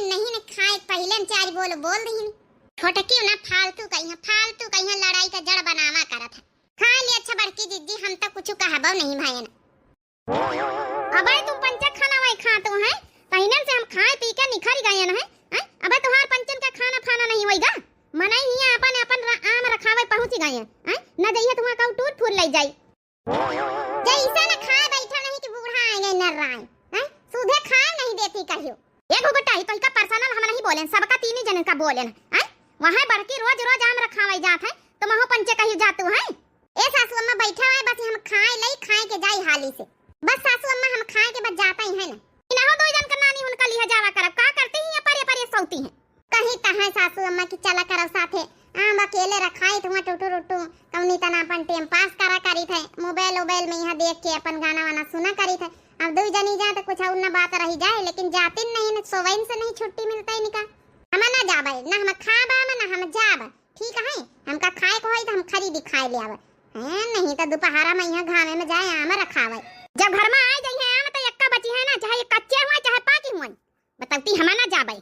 नहीं न खाए पहले न चार बोल दी छोटकी ना फालतू कहीं लड़ाई का जड़ बनावा करत है। खा ले अच्छा बड़की दीदी, हम तो कुछ कहबो नहीं भाई ना। अबे तुम पंचक खाना वही खा तो है पहले से हम खाए पी के निखर गए न है। अबे तुम्हार पंचन का खाना फाना नहीं होईगा, मनाई ही अपन आम रखावे पहुंच गए हैं न जइए तुम्हारा का टूट फूट ले जाई। जैसा न खाए बैठा नहीं कि बूढ़ा आ गए न राय हैं, सुधे खाए नहीं देती कहियो। एक हो बेटा ही का पर्सनल हम नहीं बोलें, सबका तीन जन का बोलें हैं। वहां बड़की रोज रोज आम रखावे जात है तो वहां पंचे कहियो जातू है। ए सासू अम्मा बैठा है बस हम खाए के जाई हाली से, बस सासू अम्मा हम खाए के बस जाता ही है ना। इनाहो दो जन का नानी उनका लिया जावा करब का करते ही पर सौती है। कहीं तहां सासू अम्मा की चला करब साथे आम अकेले रखाई तुम टूटू कौनी तना अपन टाइम पास करा करी थे, मोबाइल में यहाँ देख के अपन गाना वाना सुना करी थे। अब दो जनी जा तो कुछ और ना बात रही जाए, लेकिन जाते नहीं न सोवैन से नहीं छुट्टी मिलता है निका। हम ना जाबे ना हम खाबा ना हम जाब, ठीक है। हमका खाए को होई तो हम खरीदी खाए ले आवे हैं, नहीं तो दोपहरा में यहाँ घामे में जाए आम रखावे। जब घर में आ जाई है आम तो एक्का बची है ना, चाहे कच्चे हुआ चाहे पाकी हुआ, बताती हम ना जाबे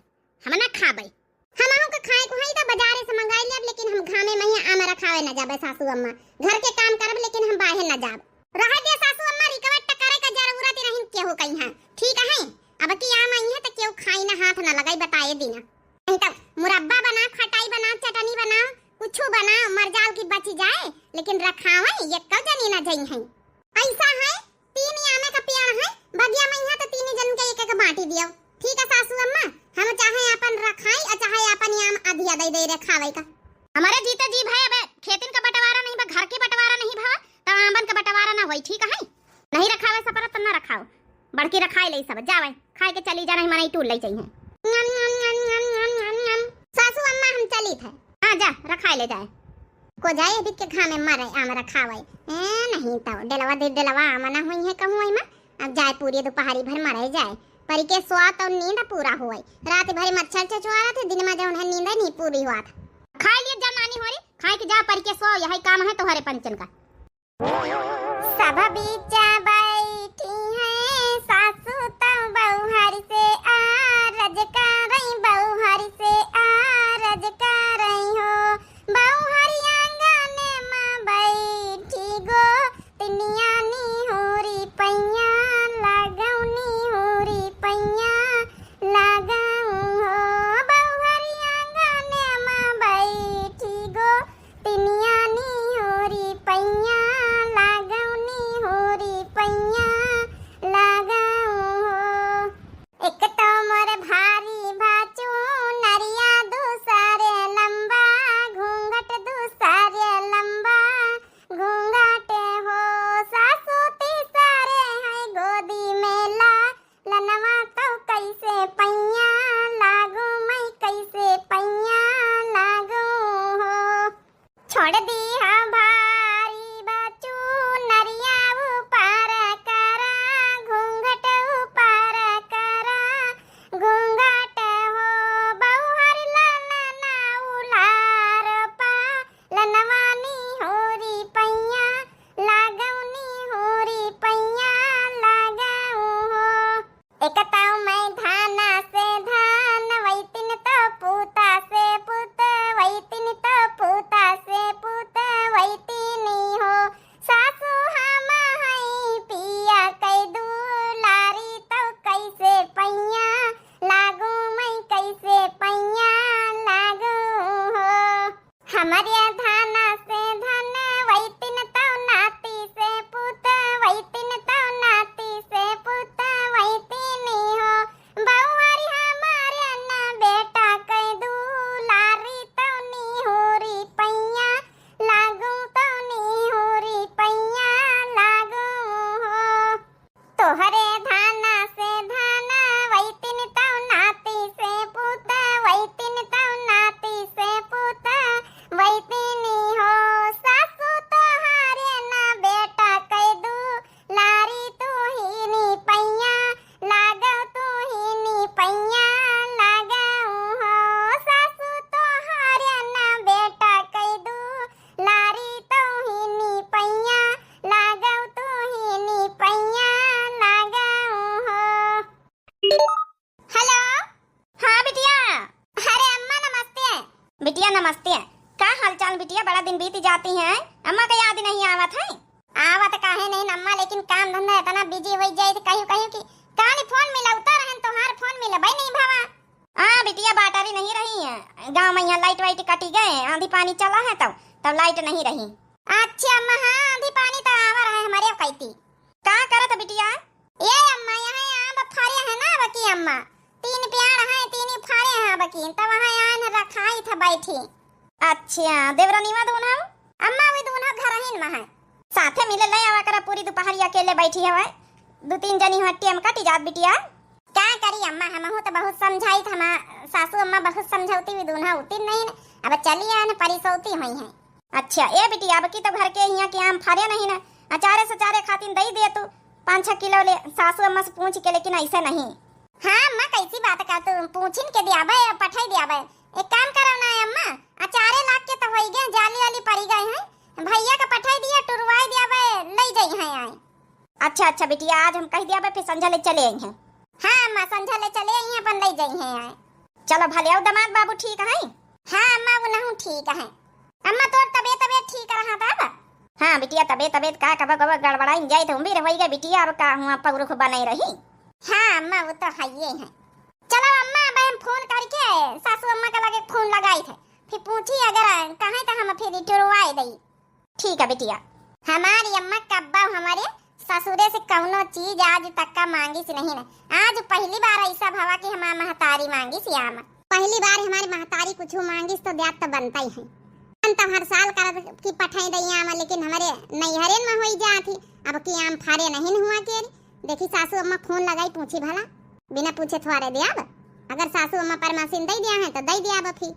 हम ना खाबे। हमहु के खाए को होई तो बाजारे से मंगाई लेब, लेकिन हम घामे में ही आम रखावे ना जाबे सासू अम्मा। घर के काम करब लेकिन हम बाहर ना जाब। रह दे सासू अम्मा रिकवेट करे का जरूरत नहीं केहू कहीं है, ठीक है। अब की आम आई है तो केहू खाई ना हाथ ना लगाई बताए देना, नहीं तो मुरब्बा बना, खटाई बना, चटनी बना, कुछ बना मरजाल की बची जाए, लेकिन रखावे ये कब जनी ना जाई है। ऐसा है तीन आमे का पेड़ है बगिया में यहाँ तो तीन जन के एक बांटी दियो, ठीक है सासू अम्मा। हम चाहे अपन रखाई और चाहे अपन आम आधिया दे रखावे का। हमारे जीते जी भाई अब खेतिन का बंटवारा नहीं बा, घर के बंटवारा नहीं भा तो आमन का बंटवारा ना होई, ठीक है। नहीं रखावे सपर तो ना रखाओ, बड़की रखाई ले सब जावे खाए के चली जाना, मनाई टूल ले चाहिए। सासू अम्मा हम चली थे, हां जा रखाई ले जाए को जाए अभी के खाने मरे आम रखावे नहीं तो डेलवा आम ना हुई है कहूं आई में। अब जाए पूरी दोपहरी भर मरे जाए परी के स्वाद और नींद पूरा हुई, रात भर मच्छर चचुआ थे, दिन में जो उन्हें नींद नहीं पूरी हुआ था। खाए लिए जा नानी होरी खाए के जा परी के सो, यही काम है तुम्हारे पंचन का। सब बीचा बैठी है सासू तो बहुहर से आरज कर रही, बहुहर से आरज कर रही हो। बहुहरी आंगने में बैठी गो तिनिया नी होरी पैया लगौनी होरी पैया लगऊ हो। बहुहरी आंगने में बैठी गो तिनिया नी होरी पैया वैतिन बिटिया नमस्ते। का हालचाल बिटिया, बड़ा दिन बीत जाती हैं, अम्मा का याद नहीं आवत है? आवत काहे नहीं अम्मा, लेकिन काम धंधा इतना बिजी हो जाए तो कहियो कहियो कि काली फोन मिला उतर रहन तोहार फोन मिला भाई नहीं भावा। हाँ बिटिया बैटरी नहीं रही है गाँव में, यहाँ लाइट वाइट कटी गए, आंधी पानी चला है तब लाइट नहीं रही। अच्छा अम्मा, हाँ आंधी पानी तो आवा रहा है हमारे कहती। का करत बिटिया? ये अम्मा यहाँ आम फरे है ना बकी अम्मा, 3 पेड़ है 3 फरे हैं बकी, तो वहाँ आन रखाई था बैठी। अच्छा देवरानीवा दोनों? अम्मा वे दोनों घर ही में है। साथे मिले ले आवा कर, पूरी दोपहर अकेले बैठी है 2-3 जनी हट्टी में कटी जात बिटिया। क्या करी अम्मा, हम तो बहुत समझाई था, सासू अम्मा बहुत समझौती हुई दोनों उती नहीं न, अब चली आने परिसौती हुई है। अच्छा ए बिटिया, अब की तो घर के यहाँ के आम फारे नहीं ना, अचारे सचारे खातिर दई दे तू 5-6 किलो ले सासू अम्मा से पूछ के, लेकिन ऐसे नहीं। हाँ अम्मा कैसी बात कर तू, पूछिन के दियाबे पठाई दियाबे। एक काम करो ना अम्मा, अचारे लाग के तो होई गए, जाली वाली पड़ी गए हैं, भैया का पठाई दिया टुरवाई दियाबे ले जाई हैं आए। अच्छा बिटिया, आज हम कह दिया फिर संझा ले चले आई हैं। हाँ अम्मा संझा ले चले आई हैं, अपन ले जाई हैं आए। चलो भले आओ दामाद बाबू ठीक है? हाँ अम्मा वो नहीं ठीक है। अम्मा तोर तबीयत ठीक रहा था? हाँ बिटिया तबीयत का कब गड़बड़ाई जाए तो भी रही गई बिटिया, अब का हुआ पगरुख बनाई रही। हाँ अम्मा वो तो है ही है। चलो अम्मा अब हम फोन करके सासू अम्मा का लगे फोन लगाई थे, फिर पूछी अगर कहाँ तो हम फिर टुरवाई दई। ठीक है बिटिया। हमारी अम्मा कब्बा हमारे ससुरे से कौनो चीज आज तक का मांगी सी नहीं ना, आज पहली बार ऐसा भवा कि हमारी महतारी मांगी सी आम, पहली बार हमारी महतारी कुछ मांगी तो ब्याज तो बनता ही है। तो हर साल कर की पठाई दई आम, लेकिन हमारे नैहरे में हो जाती, अब की आम फारे नहीं हुआ के। देखी सासू अम्मा फोन लगाई पूछी भला, बिना पूछे थोड़े दिया, अगर सासू अम्मा परमासीन दे दिया है तो दे दिया फिर।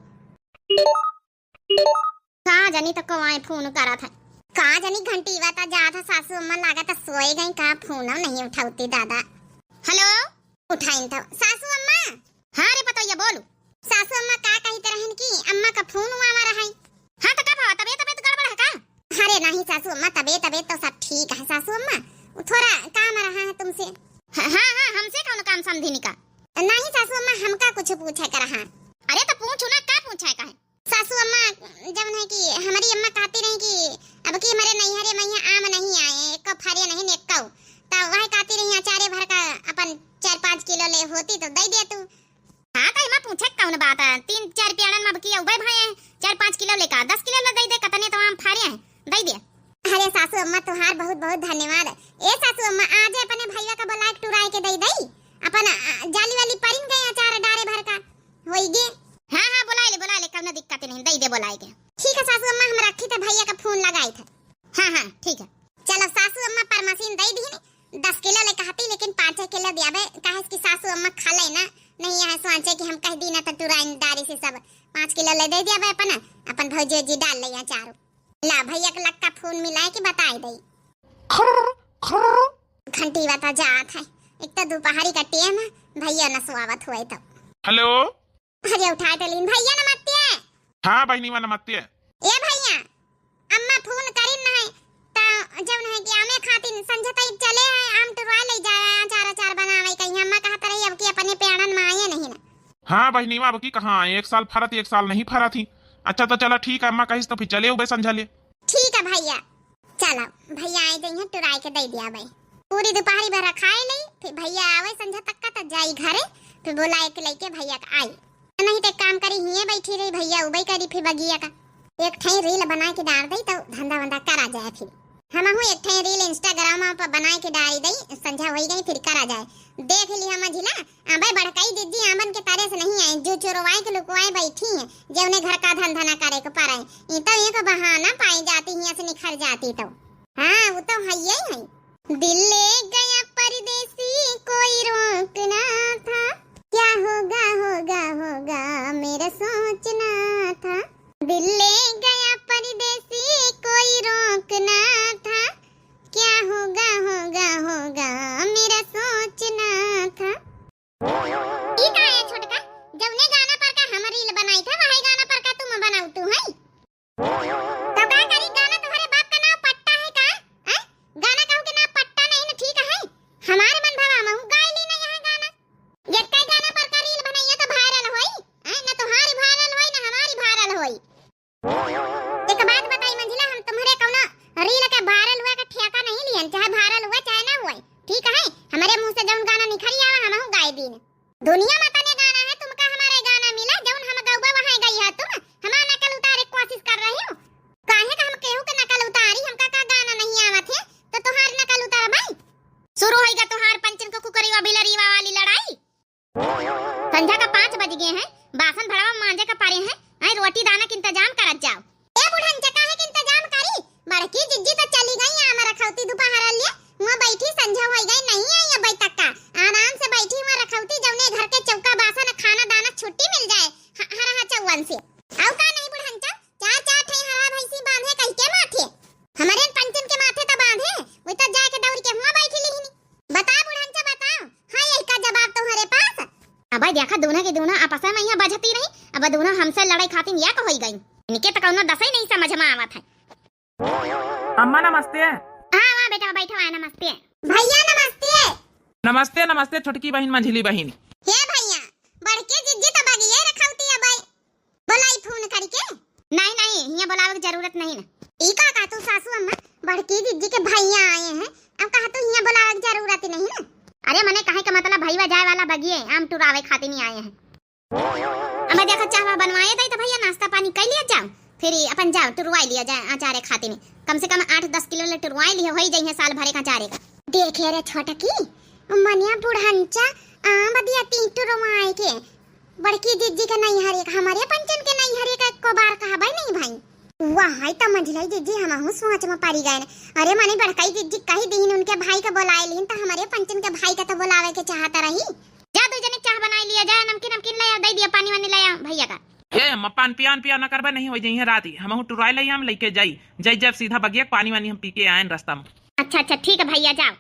कहाँ जानी तो कौन फोन करा था, कहाँ जानी घंटी वाता जा था, सासू अम्मा लगा था सोए गई, कहाँ फोन नहीं उठाती दादा। हेलो उठाइन तो सासू अम्मा। हाँ रे पता ये बोलू सासू अम्मा का कही तरह की अम्मा का फोन हुआ रहा है। हाँ तो कब तबीयत गड़बड़ है का? अरे नहीं सासू अम्मा, तबीयत तो सब ठीक है सासू अम्मा, थोड़ा काम रहा है तुमसे। हाँ हमसे कौन काम समझी का? नहीं सासू अम्मा हमका कुछ पूछे कर रहा। अरे तो पूछो ना, क्या पूछे का है? सासू अम्मा जब है कि हमारी अम्मा कहती रही कि अब की हमारे नैहरे में आम नहीं आए, एक फरिया नहीं नेकौ, तो वह कहती रही अचारे भर का अपन 4-5 किलो ले होती तो दे दे तू। हाँ तो मैं पूछे कौन बात है, 3-4 प्याड़न में की उबे भाई 4-5 किलो लेका 10 किलो ले दे दे, कतने तो आम फारे हैं दे दे। अरे सासू अम्मा तुहार बहुत बहुत धन्यवाद। ए सासू अम्मा आज अपने भैया का बोला टुराई के दई दई, अपन जाली वाली परिन गए अचार डारे भर का होई गे। हाँ बुला ले कौनो दिक्कत नहीं, दई दे बुलाए के। ठीक है सासू अम्मा, हम रखी थे भैया का फोन लगाई थे। हाँ ठीक है। चलो सासू अम्मा परमसीन दई दी 10 किलो ले कहती, लेकिन 5 किलो दियाबे, काहे कि सासू अम्मा खा ले ना, नहीं है सोचे कि हम कह दी ना तो टुराई दारी से सब 5 किलो ले दे दियाबे, अपन भौजी जी डाल ले चारों। ला भैया के लक्का फोन मिलाए कि बताई दई। घंटी बता जात है, एक तो दोपहरी का टाइम है, भैया न स्वागत हुए तो। हेलो अरे उठा टलीन भैया नमस्ते। हाँ बहनी वा नमस्ते। ए भैया अम्मा फोन करिन है तो जब है कि आमे खातिन संझता चले है आम टुरवा ले जाए, अचार बनावे कहीं अम्मा कहत रही अब कि अपने पेड़न में आए नहीं ना। हाँ बहनी वा अब की कहाँ आए, 1 साल फरा थी 1 साल नहीं फरा थी। अच्छा तो चला ठीक है, अम्मा कहिस तो फिर चले उबे संझा ले। ठीक है भैया, चलो भैया आए जइए टुराई के दे दिया भाई, पूरी दोपहरी भर खाए ले, फिर भैया आवे संझा तक का तो जाई घरे, फिर बोला एक लेके भैया का आई, नहीं तो काम करी हिये बैठी रही, भैया उबई करी फिर बगिया का एक ठई रील बना के डाल दई तो धंधा वंधा करा जाए। फिर हम एक ठई रील इंस्टाग्राम पर बना के डाल दई, संझा होई गई फिर करा जाए। देख ली हम झिला अबे बड़काई दीदी आमन के तारे से नहीं आए, जो चोरवाए के लुकवाए बैठी हैं, जो उन्हें घर का धंधा ना करे को पाए, ये तो एक बहाना पाई जाती है से निखर जाती तो। हाँ वो तो है ही है। दिल ले गया परदेसी कोई रोकना था, क्या होगा होगा होगा मेरा सोचना था, दिल ले गया परदेसी कोई रोकना था, क्या होगा होगा होगा मेरा सोचना था। ठीक है छोटका, जब ने गाना पर का हम रील बनाई था वही गाना पर का तुम बनाऊ तू है तो का करी, गाना तुम्हारे बाप का नाम पट्टा है का? गाना कहू के नाम पट्टा नहीं ना, ठीक है हमारे मन भवा में गाय ली ना यहाँ गाना, ये कई गाना पर का रील बनाइए तो वायरल होई, ना तो हारी वायरल होई संध्या का 5 बज गए हैं, बासन भड़वा मांजे का पारे हैं, आई रोटी दाना के इंतजाम करत जाओ। ए बुढ़न चका है के इंतजाम करी, बड़की जिज्जी तो चली गई आम रखौती दोपहर लिए, वहां बैठी संध्या हो गई नहीं आई अभी तक का, आराम से बैठी वहां रखौती जौने घर के चौका बासन खाना दाना छुट्टी मिल जाए हरा चौवन से। औ का नहीं बुढ़न चा, चार चार ठे हरा भैंसी बांधे कहि के माथे, हमारे पंचन के माथे तो बांधे, वो तो जाके दौड़ के वहां बैठी लीनी। बता बुढ़न चा बताओ, हां यही का जवाब तुम्हारे पास। अब देखा दोनों के दोनों आपस में यहाँ बजती रही, अब दोनों हमसे लड़ाई खातिर या हो गई, इनके तो कौनो दस ही नहीं समझ में आवत है। अम्मा नमस्ते। हाँ बेटा बैठो, है नमस्ते भैया। नमस्ते नमस्ते नमस्ते छोटकी बहन मंझली बहन। हे भैया बड़के जिज्जी तो बगिए रखौती है भाई, बोलाई फोन करके। नहीं नहीं यहाँ बुलावे की जरूरत नहीं ना, ई का तू सासू अम्मा बड़की जिज्जी के भैया आए हैं, अब कहा तू यहाँ बुलावे की जरूरत नहीं ना। अरे मने कहे का मतलब भईवा जाए वाला बगिए आम टुरावे खातिर नहीं आए हैं। अब देखा चाहवा बनवाए थे तो भैया नाश्ता पानी कर लिया जाओ, फिर अपन जाओ टुरवाई लिया जाए अचारे खातिर में, कम से कम 8-10 किलो ले टुरवाई लिया हो जाइए साल भरे का चारे का। देखे रे छोटकी मनिया बुढ़ंचा आम बदिया 3 टुरवाए के, बड़की जिज्जी के नहीं हरे का, हमारे पंचन के नहीं हरे का को बार कहा भाई नहीं भाई। वाह हाय त मंझलाई जिज्जी हमहु सोच में पड़ी गए। अरे माने बड़काई जिज्जी कही दीन उनके भाई का बुलाए लीन तो हमारे पंचन के भाई का तो बुलावे के चाहता रही। जा दो जने चाह बना लिया जाए, नमकीन नमकीन ले आ, दे दिया पानी वानी ले आ भैया का। ए अम्मा पान पिया न करबे नहीं हो जाइए रात ही, हमहु टुराई ले हम लेके जाई जय जब सीधा बगिया पानी वानी हम पी के आए रास्ता में। अच्छा ठीक है भैया जाओ,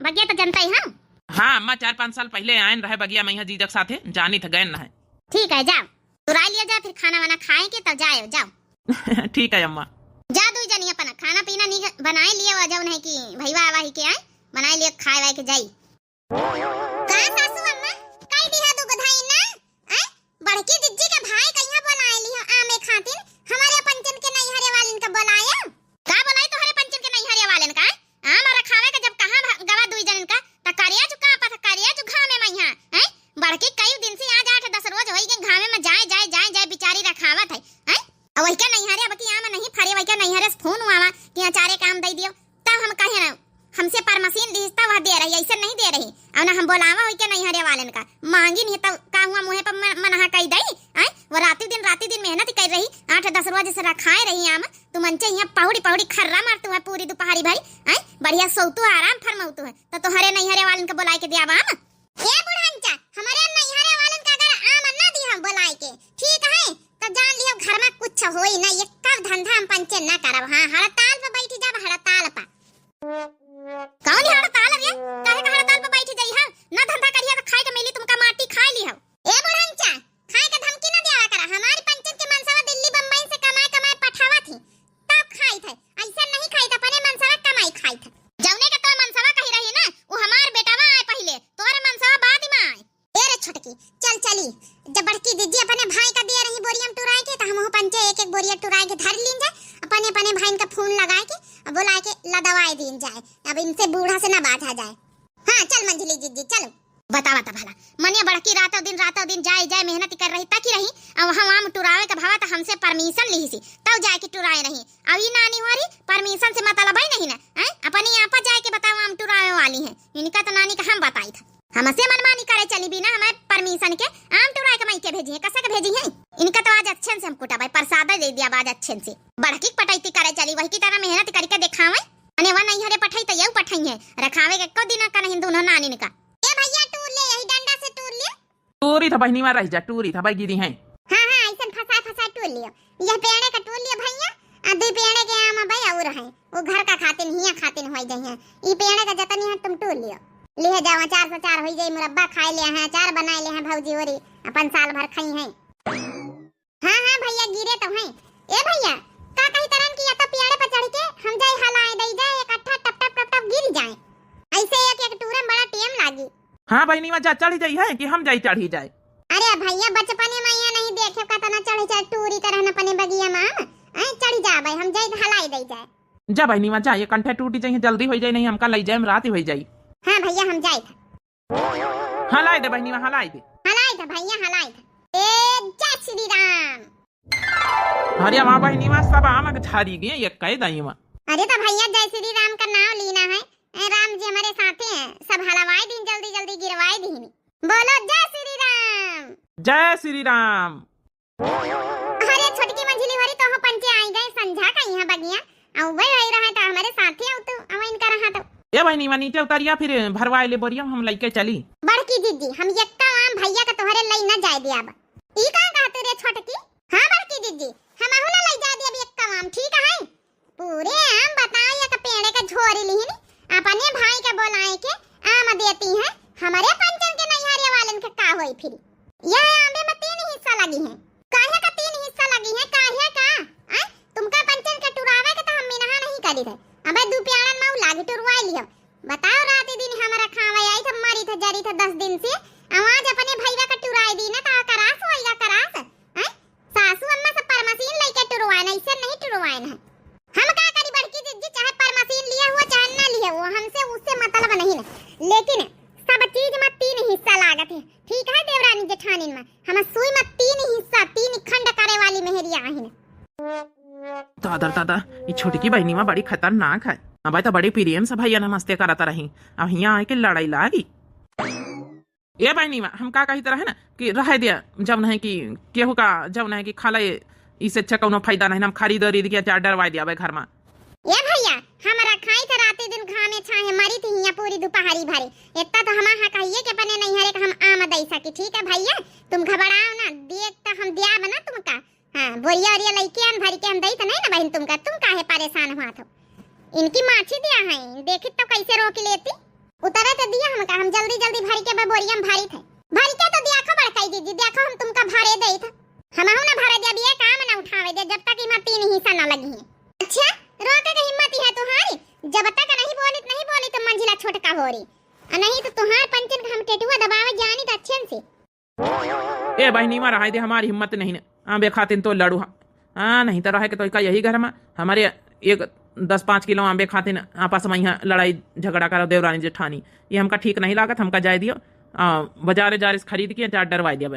बगिया तो जनता ही हम। हाँ अम्मा 4-5 साल पहले आए रहे बगिया मैया जीजक साथे, जानी थ गए न है। ठीक है जाओ टुराई लिया जाए, फिर खाना वाना खाएंगे तब जाओ जाओ। ठीक है अम्मा। जा दो जनी अपन खाना पीना नहीं बनाए लिए वा जाओ नहीं कि भईवा आवा ही के आए बनाए लिए खाए वाए के जाई। का सासू अम्मा कई दिहा दो गधाई ना आ बड़की जिज्जी के भाई कहिया बुलाए लियो आमे खातिर, हमारे पंचन के नहीं हरे वालन का बुलाया का बुलाई तो हरे पंचन के नहीं हरे वालन का आम रखावे का जब कहां गवा दुई जन का त करिया चुका पता करिया चु घामे मैया हैं बड़की कई दिन से आज 8-10 रोज होई के घामे में जाए बिचारी रखावत है अब वही क्या नहीं हरे अब की आम नहीं फरे वही क्या नहीं हरे फोन हुआ कि अचारे काम दे दियो तब हम कहे ना हमसे पर मशीन दिसता वह दे रही, ऐसे नहीं दे रही। और ना हम बोलावा वही क्या नहीं हरे वालन का मांगी नहीं तब का हुआ मुहे पर मनहा कही दई हैं वो राती दिन मेहनत कर रही 8-10 रोज से रखाए रही आम तू मनचे यहाँ पौड़ी खर्रा मारतू है पूरी दोपहरी भरी हैं बढ़िया सोतू आराम फरमाउतू है तो हरे नहीं हरे वालन का बुलाए के दिया आम। ए बुढ़ंचा हमारे नहीं हरे वालन का अगर आम ना दिया बुलाए के ठीक है तो जान लियो घर में कुछ होई ना, ये कब धंधा हम पंचन ना करब। हां हड़ताल पे बैठी जाब, हड़ताल पे कौन है हड़ताल रे काहे का हड़ताल पे बैठी जाई हां ना धंधा करिया तो खाए के मिली तुमका माटी खा ली हो। ए बुढ़ंचा खाए के धमकी ना देवा करा, हमारी पंचन के मनसवा दिल्ली बम्बई से कमाए पठावा थी तब खाई थे, ऐसा नहीं खाई थे अपने मनसवा कमाई खाई थे। जौने के तो मनसवा कही रही ना वो हमार बेटावा आए पहले तोरे मनसवा बाद में आए। ए रे छोटकी चल चली जब बड़की दीदी अपने भाई का दे रही बोरियम टुराए के तो हम पंचे एक बोरिया टुराए के धर लीन जाए, अपने भाई का फोन लगाए के बुला के लदवाए दीन जाए, अब इनसे बूढ़ा से ना बात आ जाए। हाँ चल मंझली दीदी चलो बतावा ता भला मनिया बड़की रातों दिन जाए मेहनत कर रही ताकि रही अब हम आम टुरावे का भावा तो हमसे परमिशन ली सी तब जाए के टुराए नहीं, अब ई नानी हो रही परमिशन से मतलब ही नहीं ना हैं अपनी आपा जाए के बताओ आम टुरावे वाली है, इनका तो नानी का हम बताई था हमसे मनमानी करे चली भी ना हमें परमिशन के आम टुराए के मई के भेजी है कसे के भेजी है, इनका तो आज अच्छे से हम कुटा भाई प्रसाद दे दिया आज अच्छे से बड़की पटाई करे चली वही की तरह मेहनत करके दिखावे अने वा नहीं हरे पठाई तो यू पठाई है रखावे के को दिन का नहीं दोनों नानी ने का। ए भैया टूर ले यही डंडा से टूर ले टूरी था बहनी मार रही जा टूरी था भाई गिरी है। हां ऐसा फसा टूर लियो यह पेड़े का टूर लियो भैया आ दो पेड़े के आम भाई और है वो घर का खातिन हिया खातिन होई जइया ई पेड़े का जतनी है तुम टूर लियो ले जाओ अचार से 4 होई जाई मुरब्बा खाए ले हैं अचार बनाए ले हैं भौजी ओरी अपन साल भर खाई हैं। हां भैया गिरे तो हैं। ए भैया का कही तरन की या तो पेड़े पर चढ़ के हम जाई हलाए दई जाए इकट्ठा टप गिर जाए ऐसे एक टूरे में बड़ा टाइम लागी। हाँ बहनी जा चढ़ी जाई है कि हम जाई चढ़ी जाए। अरे भैया बचपने में यहाँ नहीं देखे का तना चढ़े टूरी तरह अपने बगिया में चढ़ी जा भाई हम जाई हलाई दई जाए। जा बहनी जा ये कंठे टूटी जाइए जल्दी हो जाए नहीं हमका ले जाए रात ही हो जाई। हां भैया हम जाए था हलाई दे बहनी हलाई दे भैया हलाई था। ए जय श्री राम। अरे वहां बहनी सब आम झाड़ी गए ये कह दई मां। अरे तो भैया जय श्री राम का नाम लेना है, राम जी हमारे साथे हैं सब हलवाई दिन जल्दी गिरवाई दी। बोलो जय श्री राम। राम। जय श्री राम। अरे छोटकी मंझली वाली तो पंचे आई गए संझा का यहाँ बगिया औ वही रहा था हमारे साथी औ तो अब इनका रहा तो ए बहनी वा नीचे उतरिया फिर भरवाए ले बोरिया हम लेके चली। बड़की दीदी हम यक्का आम भैया का तोहरे लई न जाए दिया अब ई का कहते रे छोटकी। हां बड़की दीदी हम आहु न लई जा दिया यक्का आम ठीक है पूरे आम बताओ या का पेड़े का झोरी लिहिनी अपने भाई का बोलाए के आम देती है हमारे पंचन के नैहरे वालन के का होई फिर यह आंबे में 3 हिस्सा लगी है काहे का 3 हिस्सा लगी है काहे का आ तुमका पंचन के टुरावे के तो हम मिनहा नहीं करी थे अबे दू प्यारन माऊ लागी टुरवाई लियो बताओ रात दिन हमारा खावे आई था मारी था जरी था 10 दिन से आवाज अपने भईवा का टुराई दी ना ता करास होइगा करास हैं सासू अम्मा से परमसीन लेके टुरवाए ना इसे नहीं टुरवाए ना हम का करी बड़की दीदी चाहे परमसीन लिया हुआ चाहे ना लिया हुआ हमसे उससे मतलब नहीं है लेकिन सब चीज में 3 हिस्सा लागत है ठीक है देवरानी जेठानी में हम सुई में 3 हिस्सा 3 खंड करे वाली मेहरिया आहिन। दादा दादा ये छोटकी बहनी में बड़ी खतरनाक है। अब तो बड़ी प्रेम से भैया नमस्ते करता रही अब यहाँ आके लड़ाई लागी। ये बहनी में हम का कही तरह है ना कि रह दिया जब नहीं कि केहू का जब नहीं कि खाला इससे अच्छा कोनो फायदा नहीं हम खरीद के चार डरवा दिया घर में। ये भैया हमारा खाई थे रात दिन घामे छाहे मरी थी यहाँ पूरी दोपहरी भरी इतना तो हम हा कहिए के पने नहीं हरे हम आम दई सकी ठीक है भैया तुम घबराओ ना देख तो हम दिया बना तुमका हां बोरिया ओरिया लइके अन भरी के हम दई तो नहीं ना बहन तुमका तुम काहे परेशान हुआ थो इनकी माछी दिया है देखी तो कैसे रोक लेती उतरे तो दिया हमका हम जल्दी जल्दी भरी के बोरिया में भरी थे भरी के तो दिया खबर कई दीदी देखो हम तुमका भरे दई था हम ना भरे जब ये काम ना उठावे दे जब तक इमा 3 हिस्सा ना लगी है। अच्छा रोके की हिम्मत है तुम्हारी जब तक नहीं बोली तो मंजिला छोटका हो रही नहीं तो तुम्हार पंचन हम टेटुआ दबावे जानी तो अच्छे से। ए बहनी में रहा दे हमारी हिम्मत नहीं ना आंबे खातिन तो लड़ू हाँ नहीं तो रहे के तो यही घर में हमारे एक 10-5 किलो आंबे खातिन आपस में यहाँ लड़ाई झगड़ा करो देवरानी जेठानी ये हमका ठीक नहीं लागत हमका जाए दियो बाजारे जारे से खरीद के चार डरवा दिया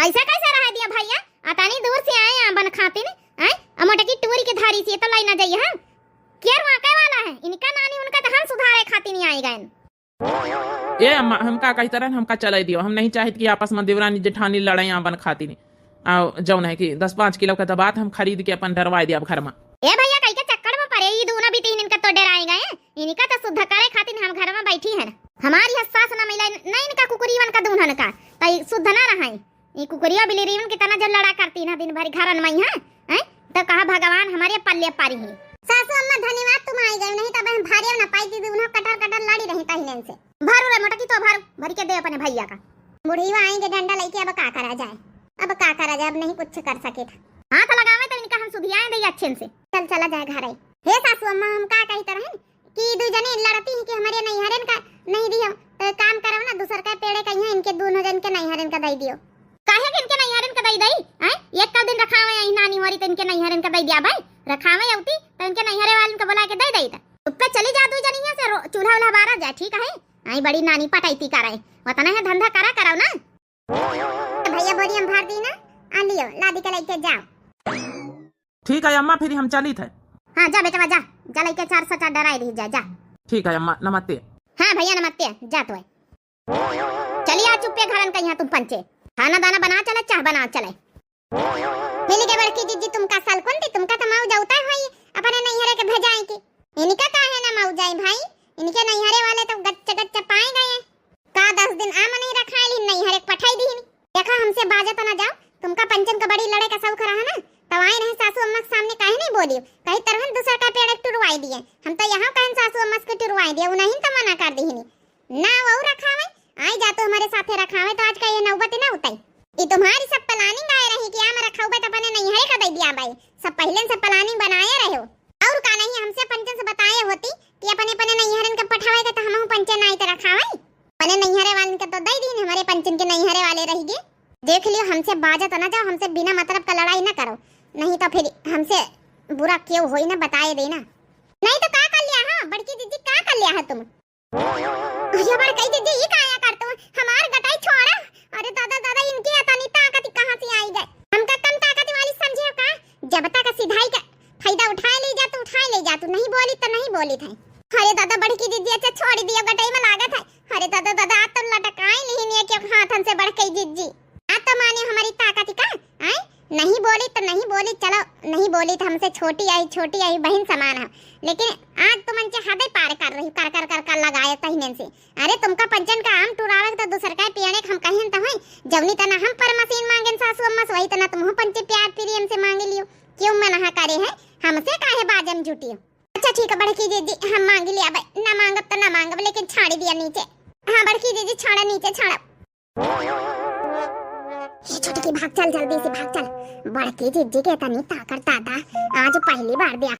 ऐसा कैसे रहा दिया भैया अतानी दूर से आए आंबन खातिन अमटकी टूरी के धारी से तो लाई ना जाइए हम केर वाके वाला है इनका नानी उनका तो हम सुधारे खाती नहीं आई गए। ए अम्मा हमका कही तरह हमका चला दियो हम नहीं चाहत कि आपस में देवरानी जेठानी लड़ाई बन खाती नहीं जौन है कि 10-5 किलो का दबात हम खरीद के अपन डरवा दिया घर में। ए भैया कई के चक्कर में पड़े ई दोनों भी 3 इनका तो डराए गए इनका तो शुद्ध करे खातिर हम घर में बैठी है हमारी सास ना मिला नहीं इनका कुकुरीवन का दूल्हन का तो शुद्ध ना रहा ये कुकुरिया बिलेरीवन की तना जल लड़ा करती ना दिन भर घरन में है तो कहा भगवान हमारे पल्ले पारी है। सासू अम्मा धन्यवाद तुम आई गए नहीं तब हम भारी ना पाई थी उन्हें कटर कटर लड़ी रही तहिने से भरू रे मोटकी तो भरी के दे अपने भैया का बुढ़ीवा आएंगे डंडा लेके अब का करा जाए अब नहीं कुछ कर सके था हाथ लगावे तो इनका हम सुधियाए दे अच्छे से चल चला जाए घर हे सासू अम्मा हम का कही तरह कि दो जने लड़ती है कि हमारे नैहरन का नहीं दियो तो काम करो ना दूसर का पेड़े का यहाँ इनके दोनों जन के नैहरन का दई दियो काहे के इनके नैहरन का दई हैं एक कल दिन रखावे यही नानी होरी तो इनके नैहरन का दई दिया भाई रखावे औती तो इनके नैहरे वालन को बुला के दई दई ऊपर चली जा दू जनिया से चूल्हा उल्हा बारा जा ठीक है आई बड़ी नानी पटाईती कराए वतना है धंधा कराओ ना भैया बोरी हम भर दी ना आ लियो लादी के लेके जाओ। ठीक है अम्मा फिर हम चली थे। हां जा बेटा जा लेके 400 डराई दी जा ठीक है अम्मा नमस्ते। हां भैया नमस्ते जा तो चलिए आ चुप्पे घरन का यहाँ तुम पंचे खाना दाना बना चले चाह बना चले मिली के बड़की जीजी तुमका साल कौन थी तुमका तो माऊ जाऊता है अपने नैहरे के भेजाए की इनका काहे ना माऊ जाए भाई इनके नैहरे वाले तो गच्चे पाए गए का 10 दिन आम नहीं रखाए ली नैहरे पठाई दी देखा हमसे बाजा तो ना जाओ तुमका पंचन का बड़ी लड़े का शौक रहा ना तो आई नहीं सासू अम्मा के सामने काहे नहीं बोली कहीं तरहन दूसरा का पेड़ टुरवाई दिए हम तो यहाँ कहीं सासू अम्मा के टुरवाई दिए उन्हीं तो मना कर दी ना वो रखावे आई जा तो हमारे साथे रखावे तो आज का ये नौबत ना उताई ये तुम्हारी सब प्लानिंग आए रही कि हम रखावे तो अपने नहीं हरे का दे दिया भाई सब पहले से प्लानिंग बनाए रहे हो और का नहीं हमसे पंचन से बताए होती कि अपने नहीं हरन का पठावे का तो हम पंचन आई तो रखावे अपने नहीं हरे वाले का तो दे दी हमारे पंचन के नहीं हरे वाले रहेंगे देख लियो हमसे बाजा तो ना जाओ हमसे बिना मतलब का लड़ाई ना करो नहीं तो फिर हमसे बुरा क्यों होई ना बताए देना नहीं तो का कर लिया हां बड़की दीदी का कर लिया है तुम अरे बड़की दीदी ये काया करते हो हमार गटाई छोड़ा अरे दादा इनकी अतनी ताकत कहां से आई गए हमका कम ताकत वाली समझे का जब तक सीधाई का फायदा उठा ले जा तू नहीं बोली तो नहीं बोली थे अरे दादा बड़की दीदी अच्छा छोड़ दिया गटाई में लागत है अरे दादा आप तो लटकाए नहीं के हाथन से बड़की दीदी आ तो नहीं बोली तो नहीं बोली, चलो नहीं बोली तो हमसे छोटी आई बहन समान है, लेकिन आज तो मन हद पार कर रही कर कर कर कर लगाए तहीने से। अरे तुमका पंचन का आम टुरावे तो दूसर का पियाने हम कहें तो है जवनी तना हम पर मशीन मांगे सासू अम्मा वही तना तुम पंचे प्यार प्रेम से मांगे लियो, क्यों मना करे है हमसे काहे बाजम जुटियो। अच्छा ठीक है बड़की दीदी, हम मांग लिया भाई, ना मांगब तो ना मांगब, लेकिन छाड़ी दिया नीचे। हाँ बड़की दीदी छाड़ा नीचे छाड़ा। ये छोटी की भाग चल, जल्दी से भाग चल। बड़की दीदी के तनी ताकर दादा आज पहली बार ब्याह